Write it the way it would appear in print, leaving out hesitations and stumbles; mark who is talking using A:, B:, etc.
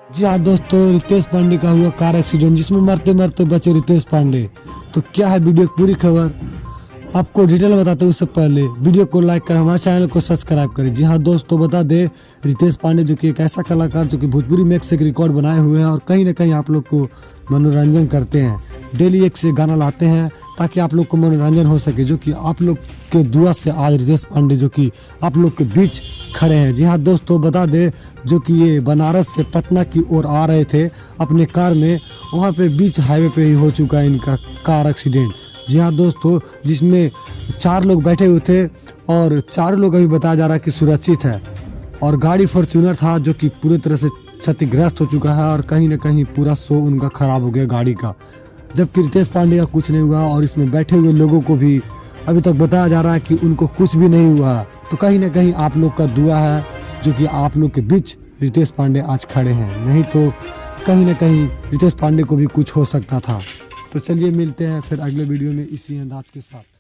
A: जी हाँ दोस्तों, रितेश पांडे का हुआ कार एक्सीडेंट जिसमें मरते मरते बचे रितेश पांडे। तो क्या है वीडियो की पूरी खबर आपको डिटेल में बताते हैं। उससे पहले वीडियो को लाइक करें, हमारे चैनल को सब्सक्राइब करें। जी हाँ दोस्तों, बता दें रितेश पांडे जो कि एक ऐसा कलाकार जो कि भोजपुरी में एक से एक रिकॉर्ड बनाए हुए हैं और कहीं ना कहीं आप लोग को मनोरंजन करते हैं। डेली एक से गाना लाते हैं ताकि आप लोग को मनोरंजन हो सके, जो कि आप लोग के दुआ से आज रितेश पांडे जो कि आप लोग के बीच खड़े हैं। जी हाँ दोस्तों, बता दें जो कि ये बनारस से पटना की ओर आ रहे थे अपने कार में, वहाँ पे बीच हाईवे पे ही हो चुका है इनका कार एक्सीडेंट। जी हाँ दोस्तों, जिसमें 4 लोग बैठे हुए थे और 4 लोग अभी बताया जा रहा है कि सुरक्षित है। और गाड़ी फॉर्च्यूनर था जो कि पूरी तरह से क्षतिग्रस्त हो चुका है और कहीं ना कहीं पूरा शो उनका खराब हो गया गाड़ी का। जबकि रितेश पांडे का कुछ नहीं हुआ और इसमें बैठे हुए लोगों को भी अभी तक बताया जा रहा है कि उनको कुछ भी नहीं हुआ। तो कहीं ना कहीं आप लोग का दुआ है जो कि आप लोग के बीच रितेश पांडे आज खड़े हैं, नहीं तो कहीं ना कहीं रितेश पांडे को भी कुछ हो सकता था। तो चलिए मिलते हैं फिर अगले वीडियो में इसी अंदाज के साथ।